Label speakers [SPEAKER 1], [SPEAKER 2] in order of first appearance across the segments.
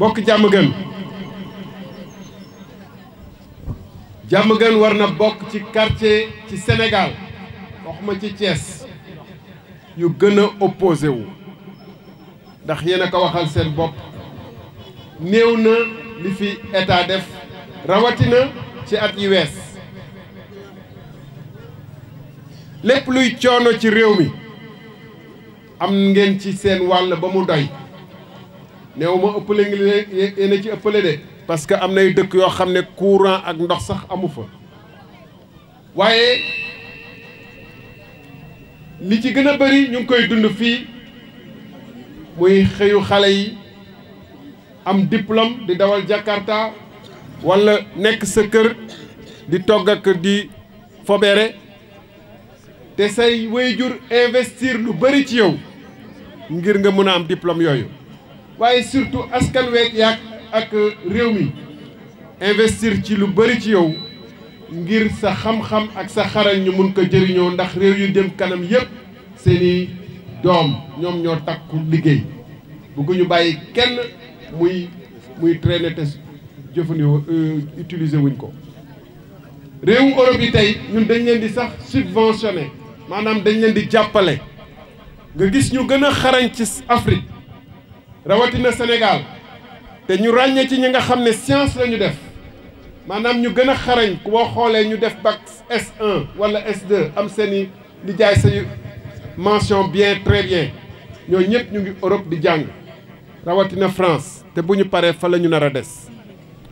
[SPEAKER 1] bokk Diamaguène war na bokk ci quartier ci Sénégal waxuma ci Thiès yu gën a opposé wu ndax yéen a ko waxal seen bopp néew na li fi état def rawatina ci at yi wees lépp luy coono ci réew mi am ngeen ci seen wàll ba mu doy néew ma ëppale ngi yéen a ci ëppale de parce que am nay dëkk yoo xam ne courant ak ndox sax amu fa waaye li ci gën a bari ñu ngi koy dund fii muy xëyu xale yi am diplôme di dawal Jakarta walla nekk sa kër di togg ak di fobere te say waajur investir lu bari ci yow ngir nga mën a am diplôme yooyu waaye surtout askan week yaak ak réew mi investir ci lu bari ci yow ngir sa xam-xam ak sa xarañ ñu mun ko jëriñoo ndax réew yu dem kanam yépp seeni doom ñoom ñoo takku liggéey bëgguñu bàyyi kenn muy traîner te jëfandikoo utiliser wuñ ko. réewu Europe yi tey ñun dañ leen di sax subventionné maanaam dañ leen di jàppale nga gis ñu gën a xarañ ci Afrique rawatina Sénégal te ñu ràññee ci ñi nga xam ne science la ñu def maanaam ñu gën a xarañ boo xoolee ñu def bac S1 wala S2 am seeni di jaay sa mention bien très bien ñoo ñëpp ñu ngi Europe di jàng rawatina France te bu ñu paree fa la ñu nar a des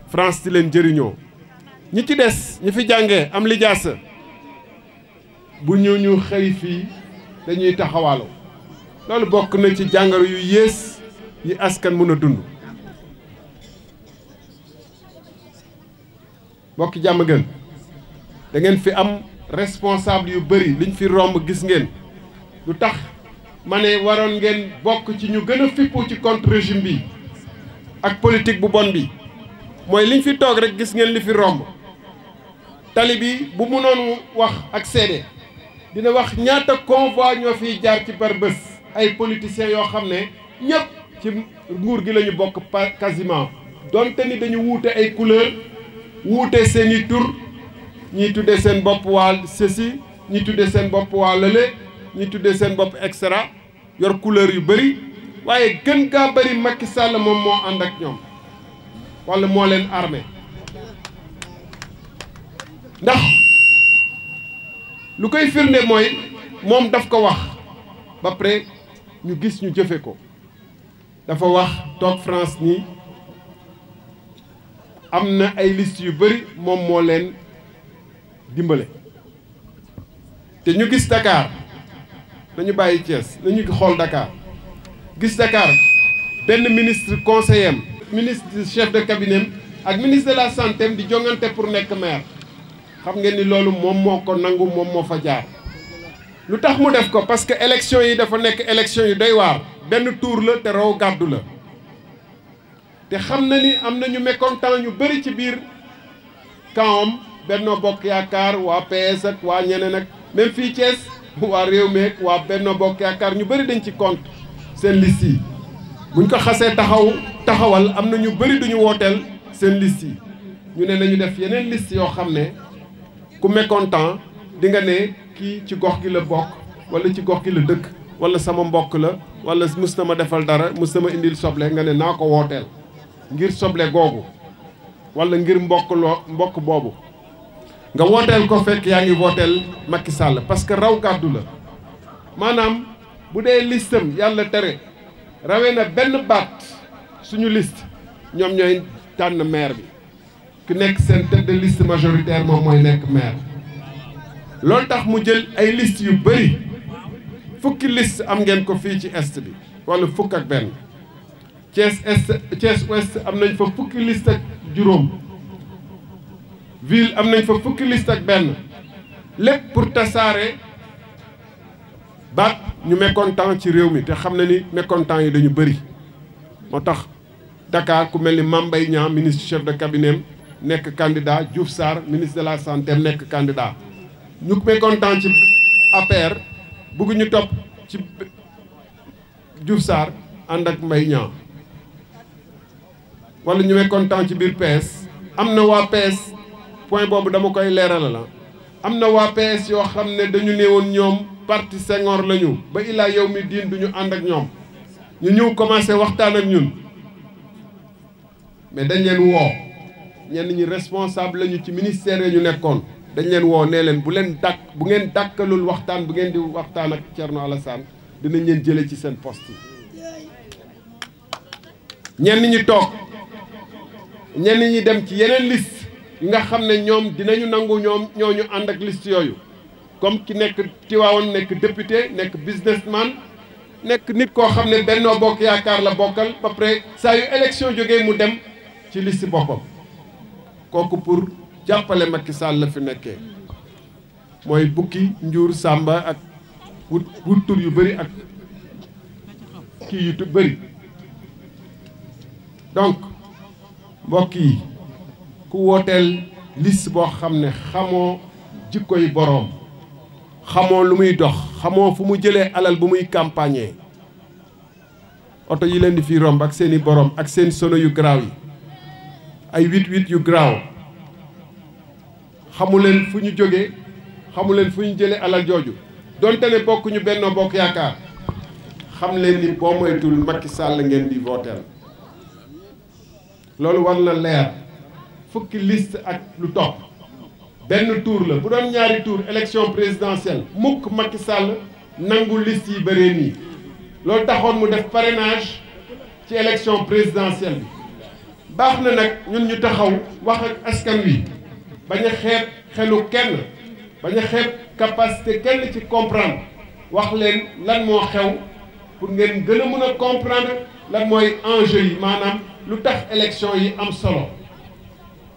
[SPEAKER 1] France di leen jëriñoo ñi ci des ñi fi jàngee am lijaasa bu ñu xëy fii dañuy taxawaalu loolu bokk na ci jàngoro yu yées yi askan mën a dund bokk Diamaguène da ngeen fi am responsable yu bëri liñ fi romb gis ngeen lu tax ma ne waroon ngeen bokk ci ñu gën a fippu ci contre régime bi ak politique bu bon bi mooy liñ fi toog rek gis ngeen li fi romb tali bi bu mënoon wax ak seede dina wax ñaata convoi ñoo fiy jaar ci par bés ay politiciens yoo xam ne ñëpp ci nguur gi la ñu bokk quasiment donte ni dañu wuute ay couleur wuute seen i tur ñii tuddee seen bopp waa ceci ñii tuddee seen bopp waa lële ñii tuddee seen bopp extra yor couleur yu bëri waaye gën gaa bëri Macky Sall moom moo ànd ak ñoom walla moo leen armé ndax lu koy firnde mooy moom daf ko wax ba pare ñu gis ñu jëfe ko dafa wax toog France nii am na ay liste yu bëri moom moo leen dimbale te ñu gis Dakar nañu bàyyi Thiès nañu xool Dakar gis Dakar benn ministre conseiller am ministre chef de cabinet ak ministre de la santé di jongante pour nekk maire xam ngeen ni loolu moom moo ko nangu moom moo fa jaar lu tax mu def ko parce que élection yi dafa nekk élection yu doy waar benn tour la te raw gàddu la te xam na ni am na ñu mécontent ñu bëri ci biir kawam Benno Bokk Yaakaar waa PS ak waa ñeneen ak même fii Thiès waa Rewmi ak waa Benno Bokk Yaakaar ñu bëri dañ ci compte seen liste yi buñ ko xasee taxawal am na ñu bëri duñu wooteel seen liste yi ñu ne nañu def yeneen liste yoo xam ne ku mécontent di nga ne kii ci gox gi la bokk wala ci gox gi la dëkk wala sama mbokk la wala mus na ma defal dara mus na ma indil soble nga ne naa ko wooteel ngir soble googu wala ngir mbokk boobu nga wooteel ko fekk yaa ngi wooteel Macky Sall parce que raw gàddu la maanaam bu dee listam yàlla tere rawee na benn baat suñu liste ñoom ñooy tànn maire bi ku nekk seen tête de liste majoritaire moom mooy nekk maire loolu tax mu jël ay liste yu bëri fukki liste am ngeen ko fii ci est bi wala fukk ak benn Thiès ouest am nañ fa fukki liste ak juróom ville am nañ fa fukki liste ak benn lépp pour tasaare baat ñu mécontent ci réew mi te xam na ni mécontent yi dañu bëri moo tax Dakar ku mel ni Mame Mbaye Niang ministre chef de cabinet nekk candidat Diouf Sarr ministre de la santé nekk candidat ñu mécontent ci APR bëgg ñu topp ci Diouf Sarr ànd ak Mbaye Niang wala ñu mécontent ci biir PS am na waa PS point boobu dama koy leeral la am na waa PS yoo xam ne dañu néewoon ñoom parti Senghor lañu ba ilaa yow mi diin duñu ànd ak ñoom ñu ñëw commencé waxtaan ak ñun mais dañ leen woo ñenn ñi responsable lañu ci ministère yi ñu nekkoon dañ leen woo nee leen bu ngeen dàkkalul waxtaan bu ngeen di waxtaan ak Thierno Alassane dinañ leen jëlee ci seen poste yi ñenn ñi toog ñenn ñi dem ci yeneen liste yi nga xam ne ñoom dinañu nangu ñooñu ànd ak liste yooyu comme ki nekk Tivaouane nekk député nekk businessman nekk nit koo xam ne Benno Bokk Yaakaar la bokkal ba pare saa yu élection jógee mu dem ci liste boppam kooku pour jàppale Macky Sall la fi nekkee mooy bukki njuur sàmba ak wut tur yu bëri ak kii yu bëri donc mbokk yi ku wooteel liste boo xam ne xamoo jikko yi boroom xamoo lu muy dox xamoo fu mu jëlee alal bu muy campagner oto yi leen di fi romb ak seeni boroom ak seen sono yu garaaw yi ay 8-8 yu garaaw xamu leen fu ñu jógee xamu leen fu ñu jëlee alal jooju donte ne bokkuñu Benno Bokk Yaakaar xam leen ni boo moytul Macky Sall ngeen di vooteel loolu war na leer fukki liste ak lu topp benn tour la bu doon ñaari tour élection présidentielle mukk Macky Sall nangu liste yi bëree nii loolu taxoon mu def parrainage ci élection présidentielle bi baax na nag ñun ñu taxaw wax ak askan wi bañ a xeeb xelu kenn bañ a xeeb capacité kenn ci comprendre wax leen lan moo xew pour ngeen gën a mën a comprendre lan mooy enjeu yi maanaam lu tax élection yi am solo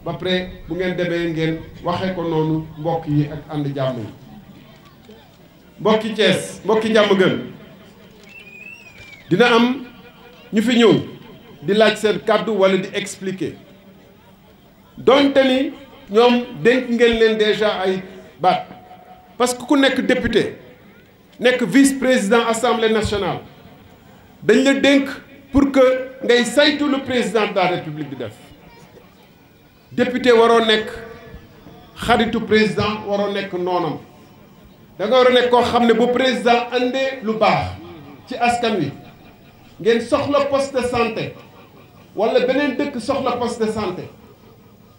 [SPEAKER 1] ba pare bu ngeen demee ngeen waxee ko noonu mbokk yi ak ànd jàmm yi mbokki Thiès mbokki jàmm gën dina am ñu fi ñëw di laaj seen kàddu wala di expliquer donte ni ñoom dénk ngeen leen déjà ay baat parce que ku nekk député nekk vice-président assemblée nationale dañ la dénk pour que ngay saytu le président de la république di def député waroo nekk xaritu président waroo nekk noonam da nga war a nekk koo xam ne bu président andee lu baax ci askan wi ngeen soxla poste de santé wala beneen dëkk soxla poste de santé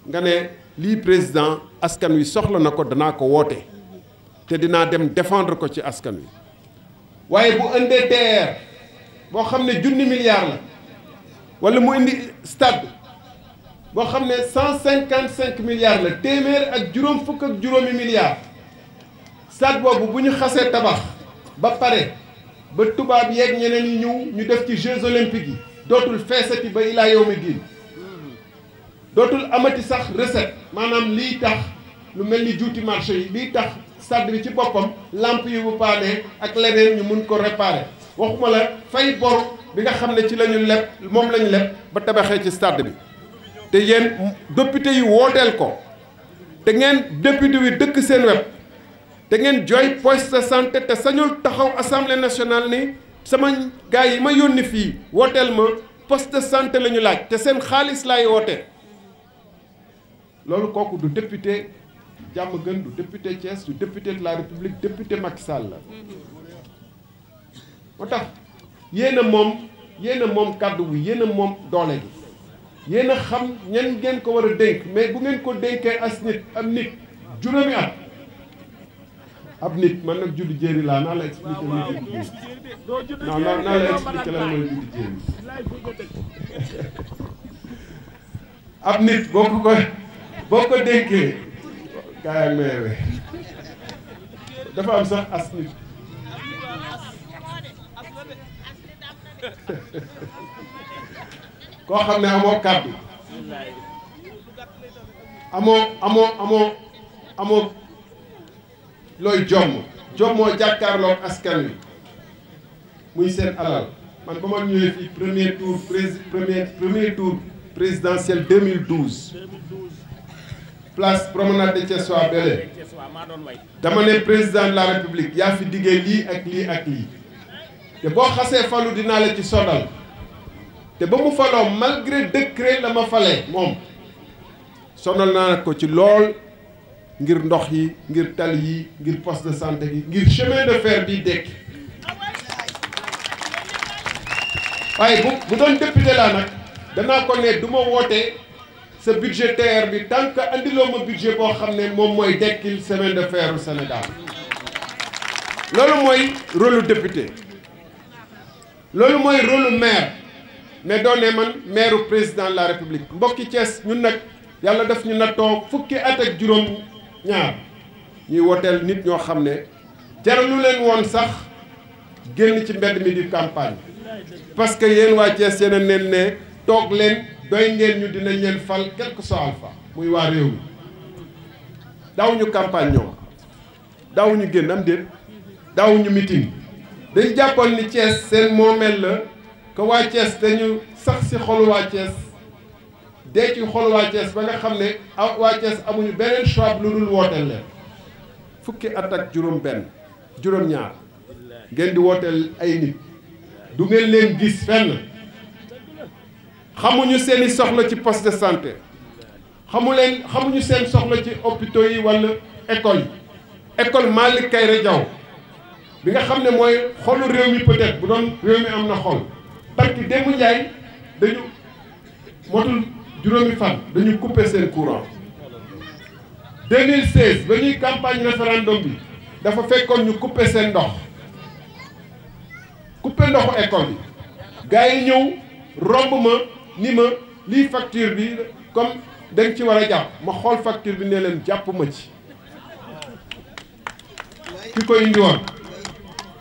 [SPEAKER 1] nga ne lii président askan wi soxla na ko danaa ko woote te dinaa dem défendre ko ci askan wi waaye bu indee TER boo xam ne 1 milliard la wala mu indi stade boo xam ne 155 milliards la téeméer ak juróom fukk ak juróomi milliards stade boobu bu ñu xasee tabax ba pare ba tubaab yeeg ñeneen yi ñu def ci Jeux olympiques yi dootul feesati ba ilaa yow mi diin dootul amati sax recette maanaam lii tax lu mel ni juuti marché yi lii tax stade bi ci boppam lampe yi bu paanee ak leneen ñu mun ko réparer waxuma la fay bor bi nga xam ne ci la ñu leb moom la ñu leb ba tabaxee ci stade bi te yéen député yi wooteel ko te ngeen député yi dëkk seen web te ngeen jooy poste de santé te sañul taxaw assemblée nationale ni sama gars yi ma yónni fii wooteel ma poste de santé la ñu laaj te seen xaalis laay woote loolu kooku du député Diamaguène du député Thiès du député de la République député Macky Sall la moo tax yéen a moom kàddu gi yéen a moom doole gi yéen a xam ñan ngeen ko war a dénk mais bu ngeen ko dénkee as nit am nit juróomi at ab nit man nag juddu jéeri laa naa la expliqué lu juddu jéeri non naa la expliqué lan mooy juddu jéeri ab nit boo ko dénkee kaay meewe dafa am sax as nit koo xam ne amoo kàddu amoo looy jommoo jàkkaarloog askan wi muy seen alal man ba ma ñëwee fii premier tour présidentiel 2012 place promenade de Thiessois Bélé dama ne président de la république yaa fi diggee lii ak lii ak lii te boo xasee falu dinaa la ci sodal te ba mu faloo malgré décret la ma falee moom sonal naa ko ci lool ngir ndox yi ngir tali yi ngir poste de santé yi ngir chemin de fer bi dekk waaye bu doon député laa nag danaa ko ne du ma woote sa budgétaire bi tant que andiloo ma budget boo xam ne moom mooy dekkil chemin de fer u Sénégal loolu mooy rôle lu député loolu mooy rôle lu maire mais doon ne man maire président de la république mbokki Thiès ñun nag yàlla daf ñu nattoo fukki at ak juróom ñaar ñuy woteel nit ñoo xam ne jaralu leen woon sax génn ci mbedd mi di campagne parce que yéen waa Thiès yéen a neen ne toog leen doy ngeen ñu dinañ leen fal quel que soit alpha muy waa réew mi daawuñu campagne ñoom daawuñu génn am déet daawuñu meeting dañ jàppoon ni Thiès seen moomeel la que waa Thiès dañu sax si xolu waa Thiès dee ci xolu waa Thiès ba nga xam ne waa Thiès amuñu beneen choix lu dul wooteel leen fukki at ak juróom-ñaar ngeen di wooteel ay nit du ngeen leen gis fenn xamuñu seeni soxla ci poste de santé xamuñu seen soxla ci hôpitaux yi walla école yi école Malick Kaïré Diaw bi nga xam ne mooy xolu réew mi peut-être bu doon réew mi am na xol parce que démb Ndiaye dañu motul juróomi fan dañu couper seen courant 2016 ba ñuy campagne référendum bi dafa fekkoon ñu couper seen ndox couper ndoxu école bi gars yi ñëw romb ma ni ma lii facture bi comme dañ ci war a jàpp ma xool facture bi ne leen jàpp ma ci ki ko indi woon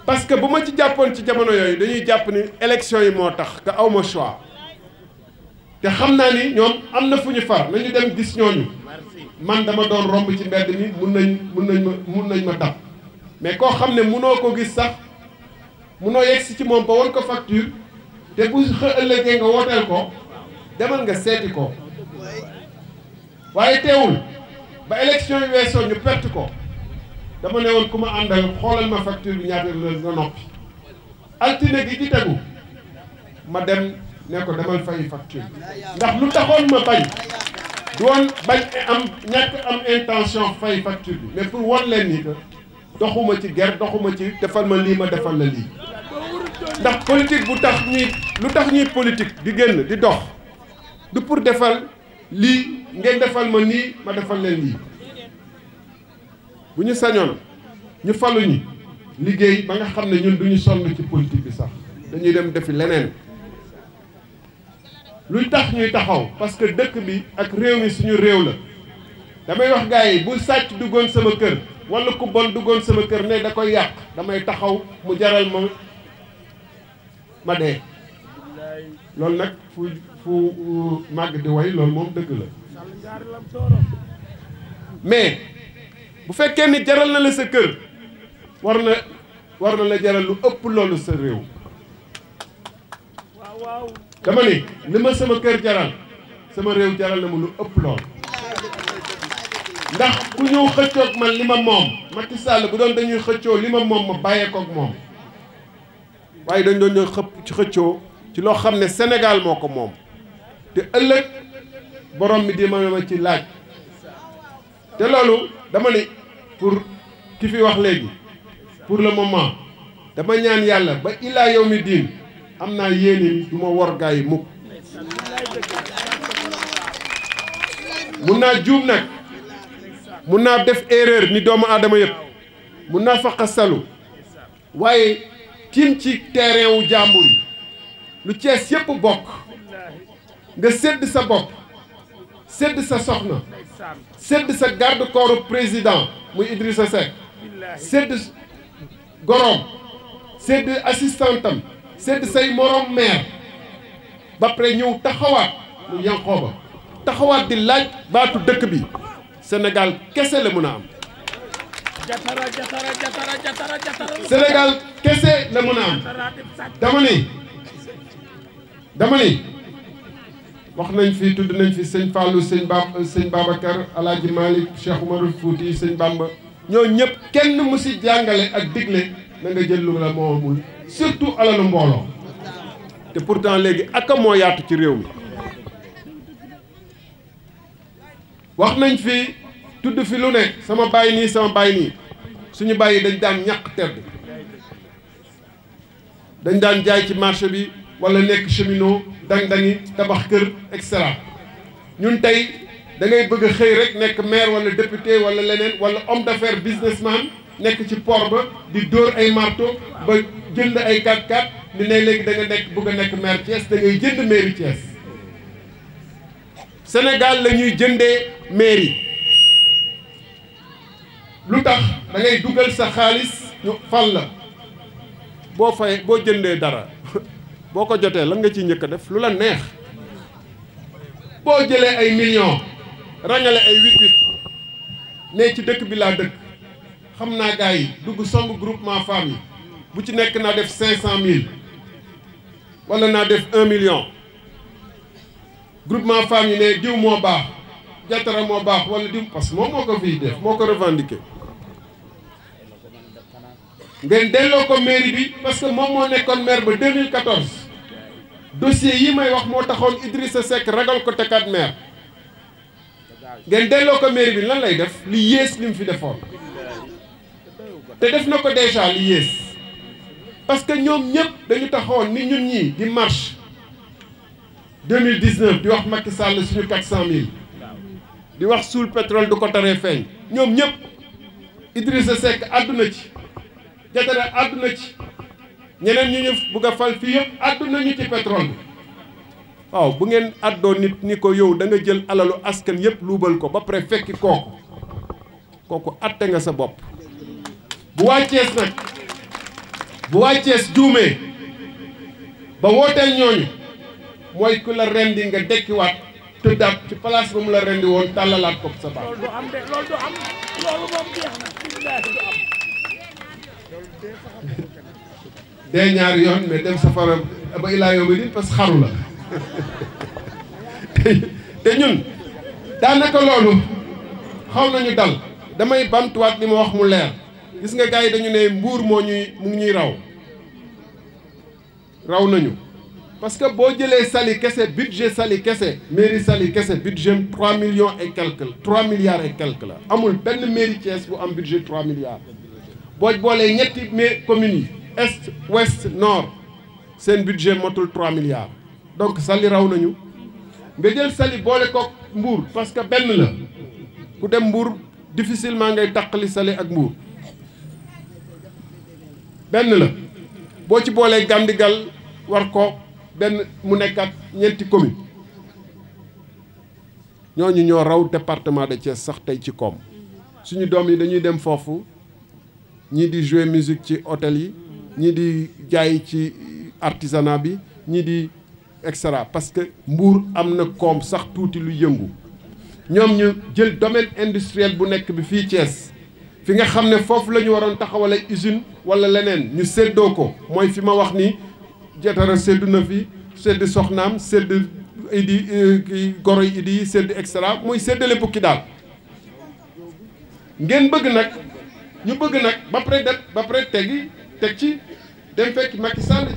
[SPEAKER 1] parce que bu ma ci jàppoon ci jamono yooyu dañuy jàpp ni élection yi moo tax que aw ma choix te xam naa ni ñoom am na fu ñu far nañu dem gis ñooñu man dama doon romb ci mbedd mi mun nañ ma dab mais koo xam ne munoo ko gis sax munoo yegsi ci moom ba won ko facture te bu ëllëgee nga wooteel ko demal nga seeti ko waaye teewul ba élection yi weesoo ñu perte ko dama ne woon ku ma àndal xoolal ma facture bi ñaata la nga noppi altine gi ci tegu ma dem ne ko demal fay facture ndax lu taxoon ma bañ du woon bañ am ñàkk am intention fay facture bi mais pour won leen ni que doxuma ci guerre doxuma ci defal ma lii ma defal la lii ndax politique bu tax ñuy lu tax ñuy politique di génn di dox du pour defal lii ngeen defal ma nii ma defal leen lii bu ñu sañoon ñu faluñu liggéey ba nga xam ne ñun duñu sonn ci politique bi sax dañuy dem defi leneen luy tax ñuy taxaw parce que dëkk bi ak réew mi suñu réew la damay wax gars yi bu sàcc duggoon sama kër walla ku bon duggoon sama kër ne da koy yàq damay taxaw mu jaral ma dee loolu nag fu màgg di way loolu moom dëgg la mais bu fekkee ni jaral na la sa kër war na la jaral lu ëpp loolu sa réew dama ni li ma sama kër jaral sama réew jaral na ma lu ëpp lool ndax ku ñëw xëccoog man li ma moom Macky Sall bu doon dañuy xëccoo li ma moom ma bàyyeekoog moom waaye dañ doon ñëw ci xëccoo ci loo xam ne Sénégal moo ko moom te ëllëg borom mi di ma ci laaj te loolu dama ne pour ki fi wax léegi pour le moment dama ñaan yàlla ba illaa yow mi diin am naa yéene ni du ma wor gaa yi mukk mun naa juum nag mun naa def erreur ni doomu aadama yëpp mun naa faqasalu waaye tiim ci terrain wu jàmbur yi lu Cees yëpp bokk nga sédd sa bopp sédd sa soxna sédd sa garde corps président muy Idrissa Seck sédd gorom sédd assistantam sédd say morom maire ba pare ñëw taxawaat mu Yankhoba taxawaat di laaj baatu dëkk bi Sénégal kese la mën a am Sénégal kese la mën a am dama ni wax nañ fi tudd nañ fi sëñ Fallou sëñ Babacar Alaaji Malick Cheikh Oumarul Fouti sëñ Bamba ñoo ñëpp kenn mu si jàngale ak digle na nga jël lu la moomul surtout alalu mbooloo te pourtant léegi aka moo yaatu ci réew mi wax nañ fi tudd fi lu ne sama baay nii sama baay nii suñu baay yi dañ daan ñàq tedd dañ daan jaay ci marché bi wala nekk cheminot dang-dangi tabax kër et cetera ñun tey da ngay bëgg a xëy rek nekk maire wala député wala leneen wala homme d'affaires businessman nekk ci port ba di dóor ay marteau ba jënd ay 4x4 ni ne léegi da nga nekk bëgg a nekk maire Thiès da ngay jënd mairie Thiès Sénégal la ñuy jëndee mairie lu tax da ngay dugal sa xaalis ñu fal la boo fay boo jëndee dara boo ko jotee lan nga ciy njëkk a def lu la neex boo jëlee ay millions rangale ay 8-8 ne ci dëkk bi laa dëkk xam naa gars yi dugg song groupement femmes yi bu ci nekk naa def 500 000 wala naa def 1 million groupement femmes yi ne diw moo baax jatara moo baax wala diw parce que moom moo ko fii def moo ko revendiqué ngeen delloo ko mairie bi parce que moom moo nekkoon maire ba 2014 dossier yi may wax moo taxoon Idrissa Seck ragal ko tekkaat maire ngeen delloo ko mairie bi lan lay def li yées li mu fi defoon te def na ko déjà li yées parce que ñoom ñëpp dañu taxoon ni ñun ñii di marche 2019 di wax Macky Sall suñu 400 000 di wax suul pétrole du ko taree feeñ ñoom ñëpp Idrissa Seck àdduna ci jatara àdduna ci ñeneen ñu ñu bugg a fal fii yëpp àdduna ñu ci pétrole bi waaw bu ngeen àddoo nit ni ko yow da nga jël alalu askan yëpp luubal ko ba pare fekki kooku atte nga sa bopp bu waa Thiès nag bu waa Thiès juumee ba wooteel ñooñu mooy ku la rendi nga dekkiwaat tëddaat ci place ba mu la rendi woon tàllalaat ko sa baat.
[SPEAKER 2] loolu du am de loolu du am loolu moom jeex na billaahi du am.
[SPEAKER 1] dee ñaari yoon mais dem safara ba ilaa yow bi parce que xaru la te ñun daanaka loolu xaw nañu dal damay bamtuwaat li ma wax mu leer gis nga gars yi dañu ne mbuur mu ngi ñuy raw nañu parce que boo jëlee Saly kese budget Saly kese mairie Saly kese budget 3 millions et quelque 3 milliards et quelque la amul benn mairie Thiès bu am budget 3 milliards boo boolee ñetti communes yi est ouest nord seen budget motul 3 milliards donc Saly raw nañu nga jël Saly boole ko Mbour parce que benn la ku dem Mbour difficilement ngay taqali Saly ak Mbour benn la boo ci boolee Gandigal war ko benn mu nekkat ñeenti commune ñooñu ñoo raw département de Thiès sax tey ci koom suñu doom yi dañuy dem foofu ñii di jouer musique ci hôtel yi ñii di jaay ci artisanat bi ñii di et cetera parce que Mbour am na koom sax tuuti lu yëngu ñoom ñu jël domaine industriel bu nekk bi fii Thiès fi nga xam ne foofu la ñu waroon taxawal ay usine wala leneen ñu séddoo ko mooy fi ma wax ni jatara séddu na fi sédd soxnaam sédd idi ki goro idi yi sédd et cetera muy séddale bukki daal ngeen bëgg nag ñu bëgg nag ba pare teg ci dem fekk Macky Sall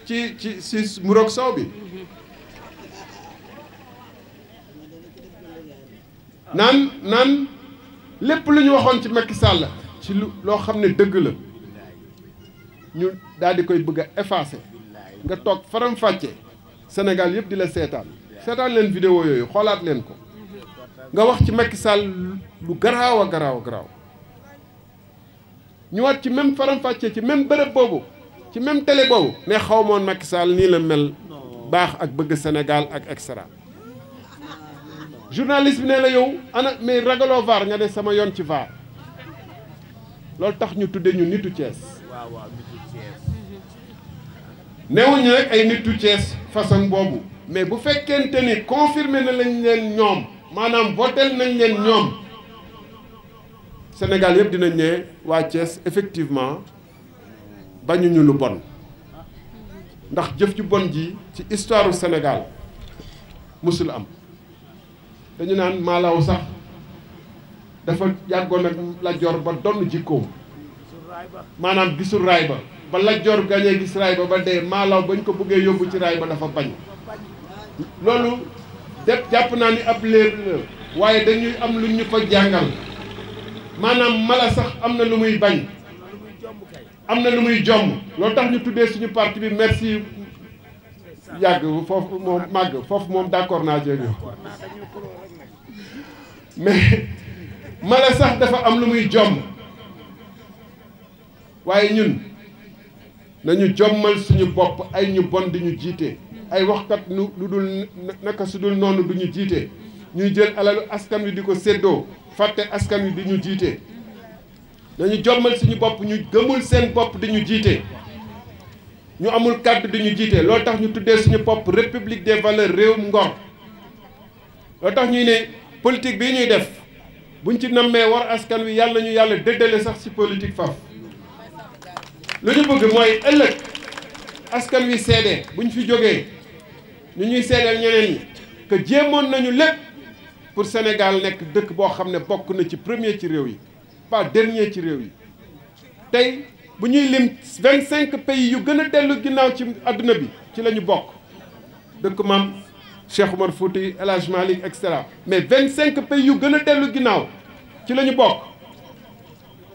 [SPEAKER 1] ci mburoog soow bi naan lépp lu ñu waxoon ci Macky Sall ci loo xam ne dëgg la ñu daal di koy bëgg a effacer nga toog faram-fàcce Sénégal yëpp di la seetaan leen vidéo yooyu xoolaat leen ko nga wax ci Macky Sall lu garaaw a garaaw ñu waat ci même faram-fàcce ci même bërëb boobu ci même télé boobu mais xaw moon Macky Sall nii la mel baax ak bëgg Sénégal ak et cetera journaliste bi nee la yow ana mais ragaloo VAR nga ne sama yoon ci VAR loolu tax ñu tudde ñu nitu Thiès newuñu rek ay nitu Thiès façon boobu mais bu fekkente ni confirmé na lañ leen ñoom maanaam votel nañ leen ñoom Sénégal yëpp dinañ ne waa Thiès effectivement bañuñu lu bon ndax jëf ju bon ji ci histoire du Sénégal musul am dañu naan maalaw sax dafa yàggoon ak la jor ba donn jikkoom maanaam gisul raay ba Lat Joor gañee gis raay ba dee Maalaw bañ ko bëggee yóbbu ci raay ba dafa bañ loolu def jàpp naa ni ab léer la waaye dañuy am lu ñu fa jàngal maanaam mala sax am na lu muy bañ am na lu muy jomb loolu tax ñu tuddee suñu parti bi merci yàgg foofu moom màgg foofu moom d'accord naa jéeg yow mais mala sax dafa am lu muy jomb waaye ñun nañu jommal suñu bopp ay ñu bon di ñu jiite ay waxkat lu dul naka su dul noonu du ñu jiite ñuy jël alalu askan wi di ko séddoo fàtte askan wi di ñu jiite nañu jommal suñu bopp ñu gëmul seen bopp di ñu jiite ñu amul kàddu di ñu jiite loolu tax ñu tuddee suñu bopp république des valeurs réewum ngor loolu tax ñuy ne politique bii ñuy def buñ ci nammee war askan wi yàlla ñu yàlla dëddale sax ci politique faf lu ñu bëgg mooy ëllëg askan wi seede buñ fi jógee ñu ñuy seedeel ñeneen ñi que jéemoon nañu lépp pour Sénégal nekk dëkk boo xam ne bokk na ci premier ci réew yi pas dernier ci réew yi tey bu ñuy lim 25 pays yu gën a dellu ginnaaw ci adduna bi ci la ñu bokk dëkk maam Cheikh Oumar Fouti El Hadj Malick et cetera mais 25 pays yu gën a dellu ginnaaw ci la ñu bokk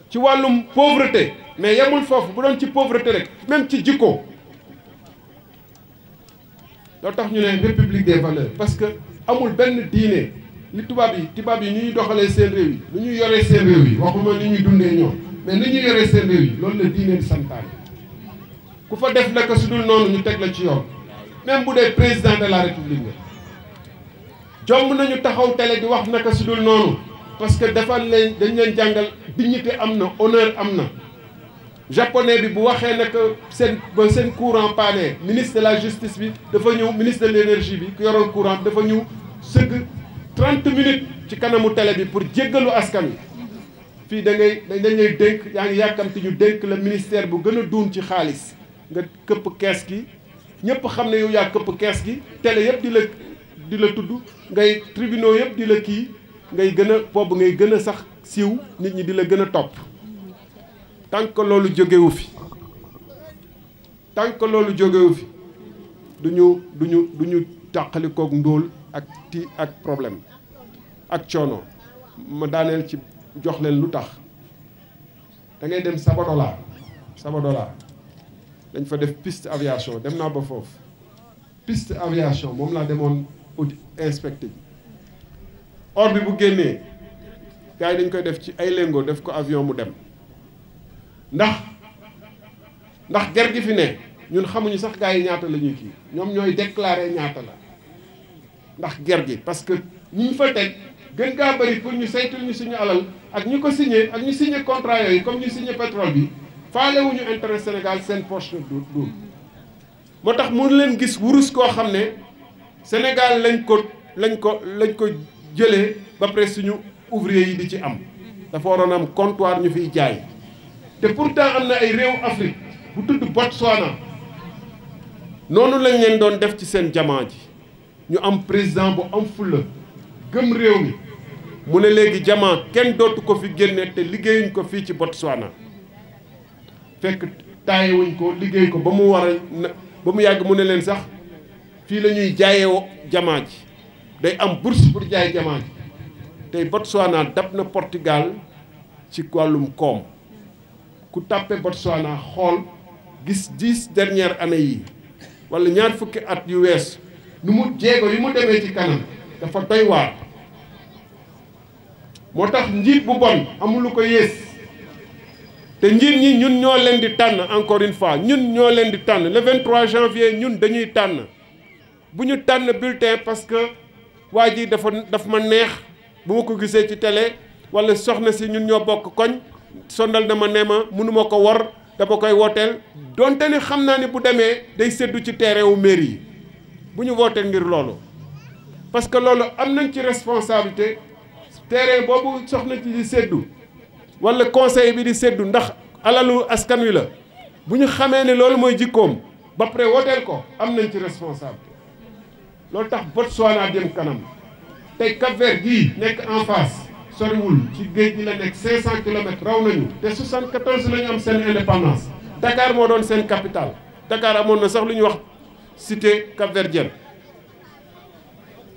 [SPEAKER 1] ci wàllum pauvreté mais yemul foofu bu doon ci pauvreté rek même ci jikko loo tax ñu ne république des valeurs parce que amul benn diine li tubaab yi ñuy doxalee seen réew yi lu ñuy yoree seen réew yi waxuma ni ñuy dundee ñoom mais ni ñuy yoree seen réew yi loolu la diine di santaane ku fa def naka su dul noonu ñu teg la ci yoon même bu dee président de la république la jomb nañu taxaw télé di wax naka su dul noonu parce que dañ leen jàngal dignité am na honneur am na japonais bi bu waxee nag seen courant paane ministre de la justice bi dafa ñëw ministre de l'énergie bi ku yoroon courant dafa ñëw sëgg 30 minutes ci kanamu télé bi pour jéggalu askan wi fii dañ lay dénk yaa ngi yàkkamti ñu dénk la ministère bu gën a duun ci xaalis nga këpp kees gi ñëpp xam ne yow yaa këpp kees gi télé yëpp di la tudd ngay tribunaux yëpp di la kii ngay gën a boobu ngay gën a sax siiw nit ñi di la gën a topp tant que loolu jógewu fi duñu tàqalikook ndóol ak problème ak coono ma daaneel ci jox leen lu tax da ngay dem Sabadola dañ fa def piste aviation dem naa ba foofu piste aviation moom laa demoon audit inspecté bi or bi bu génnee gars yi dañ koy def ci ay lingot def ko avion mu dem ndax ger gi fi ne ñun xamuñu sax gars yi ñaata la ñuy kii ñoom ñooy déclarer ñaata la ndax ger gi parce que ñi ñu fa teg gën gaa bëri pour ñu saytul ñu suñu alal ak ñu ko signé ak ñu signé contrat yooyu comme ñu signé pétrole bi faalewuñu intérêt Sénégal seen poche du moo tax mënu leen gis wurus koo xam ne Sénégal lañ ko jëlee ba pare suñu ouvrier yi di ci am dafa waroon am comptoir ñu fiy jaay te pourtant am na ay réew Afrique bu tudd Botswana noonu lañ leen doon def ci seen jamaa ji ñu am président bu am fulla gëm réew mi mu ne léegi jamaa kenn dootu ko fi génne te liggéeyuñ ko fii ci Botswana fekk taayewuñ ko liggéey ko ba mu yàgg mu ne leen sax fii la ñuy jaayee jamaa ji day am bourse pour jaay jamaa ji tey Botswana dab na Portugal ci wàllum koom ku tàppe Botswana xool gis 10 dernières années yi wala ñaar fukki at yu wees nu mu jéego yi mu demee ci kanam dafa doy waar moo tax njiit bu bon amul lu ko yées te njiit ñi ñun ñoo leen di tànn encore une fois ñun ñoo leen di tànn le 23 janvier ñun dañuy tànn bu ñu tànn bulletin parce que waa ji daf ma neex bu ma ko gisee ci télé wala soxna si ñun ñoo bokk koñ sondal na ma ne ma mënuma ko war dama koy wooteel donte ni xam naa ni bu demee day séddu ci terrain wu mairie yi bu ñu wooteel ngir loolu parce que loolu am nañ ci responsabilité terrain boobu soxna ci di séddu wala conseil bi di séddu ndax alalu askan wi la bu ñu xamee ne loolu mooy jikkoom ba pare wooteel ko am nañ ci responsabilité loolu tax Botswana dem kanam tey Cap-Vert gii nekk en face soriwul ci géej gi la nekk 500 kilomètres raw nañu te 74 la ñu am seen indépendance Dakar moo doon seen capitale Dakar amoon na sax lu ñuy wax cité capverdienne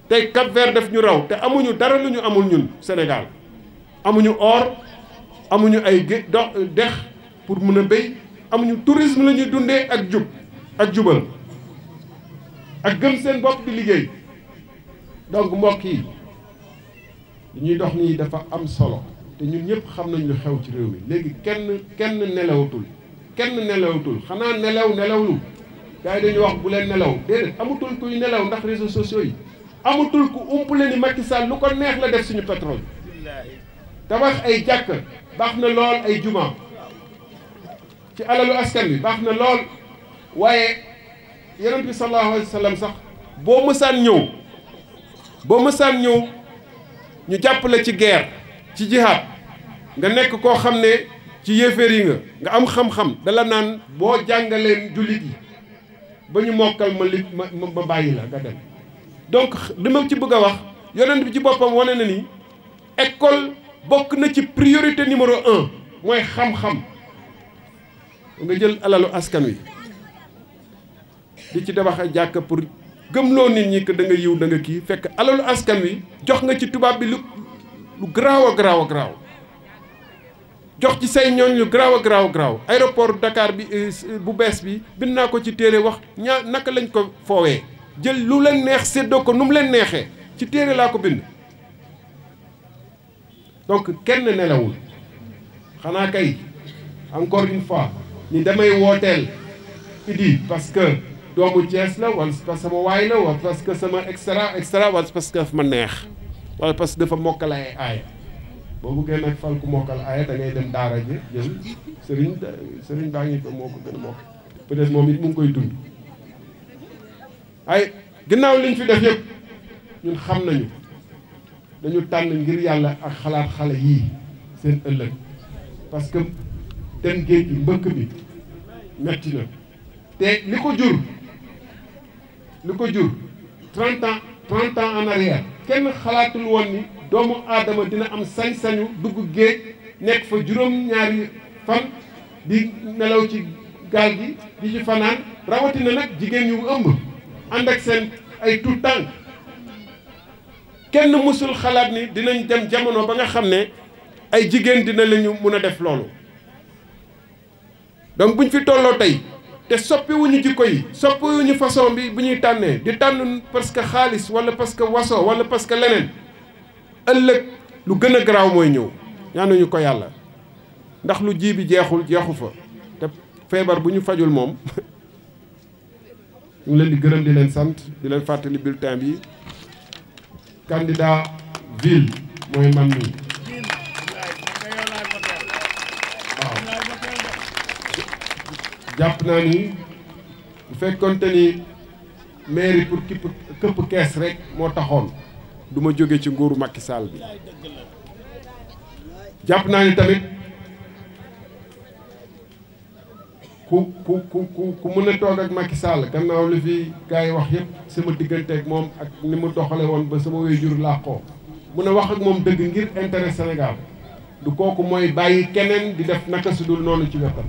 [SPEAKER 1] tey Cap-Vert def ñu raw te amuñu dara lu ñu amul ñun Sénégal amuñu or amuñu ay dex pour mën a béy amuñu tourisme la ñuy dundee ak jubal ak gëm seen bopp di liggéey donc mbokk yi li ñuy dox nii dafa am solo te ñun ñëpp xam nañ lu xew ci réew mi léegi kenn nelawatul xanaa nelawlu gars yi dañuy wax bu leen nelaw déedéet amatul kuy nelaw ndax réseaux sociaux yi amatul ku umpale ni Macky Sall lu ko neex la def suñu pétrole tabax ay jàkk baax na lool ay juma ci alalu askan bi baax na lool waaye yonent bi sallallahu alayhi wa sallam sax boo mësaan ñëw ñu jàppale ci guerre ci jihaad nga nekk koo xam ne ci yéeféer yi nga am xam-xam dala naan boo jàngaleen jullit yi ba ñu mokkal ma bàyyi la nga dem donc li ma ci bëgg a wax yonent bi ci boppam wane na ni école bokk na ci priorité numéro 1 mooy xam-xam nga jël alalu askan wi di ci tabax ay jàkk pour gëmloo nit ñi que da nga yiw da nga kii fekk alalu askan wi jox nga ci tubaab bi lu garaaw a garaaw jox ci say ñooñ lu garaaw a garaaw aéroport Dakar bi bu bees bi bind naa ko ci téere wax naka lañ ko foowee jël lu leen neex séddoo ko nu mu leen neexee ci téere laa ko bind donc kenn nelawul xanaa kay encore une fois ni damay wooteel Idi parce que doomu Thiès la wala parce que sama waay la wala parce que sama extra wala parce que dafa ma neex wala parce que dafa mokkal ay aaya boo buggee nag fal ku mokkal aaya da ngay dem daara ji jël sëriñ baa ngi ko moo ko gën a mokk peut-être moom it mu ngi koy dund ay ginnaaw liñ fi def yëpp ñun xam nañu dañu tànn ngir yàlla ak xalaat xale yii seen ëllëg parce que dem géej gi mbëkk bi metti na te li ko jur 30 ans en arrière kenn xalaatul woon ni doomu aadama dina am sañ-sañu dugg géej nekk fa juróom-ñaari fan di nelaw ci gaal gi di ci fanaan rawatina nag jigéen ñu ëmb ànd ak seen ay tout tànk kenn mësul xalaat ni dinañ dem jamono ba nga xam ne ay jigéen dina lañu mun a def loolu donc buñ fi tolloo tey te soppiwuñu jikko yi soppiwuñu façon bi bu ñuy tànnee di tànn parce que xaalis wala parce que waso wala parce que leneen ëllëg lu gën a garaaw mooy ñëw ñaanuñu ko yàlla ndax lu ji bi jeexu fa te feebar bu ñu fajul moom ñu ngi leen di gërëm di leen sant di leen fàttali bulletin bi candidat ville mooy man mii waaw jàpp naa ni bu fekkonte ni mairie pour këpp kees rek moo taxoon du ma jóge ci nguuru Macky Sall bi jàpp naa ni tamit ku mën a toog ak Macky Sall gannaaw li fi gars yi wax yëpp sama diggante ak moom ak ni mu doxale woon ba sama waajur làqoo mun a wax ak moom dëgg ngir intérêt Sénégal du kooku mooy bàyyi keneen di def naka su dul noonu ci wetam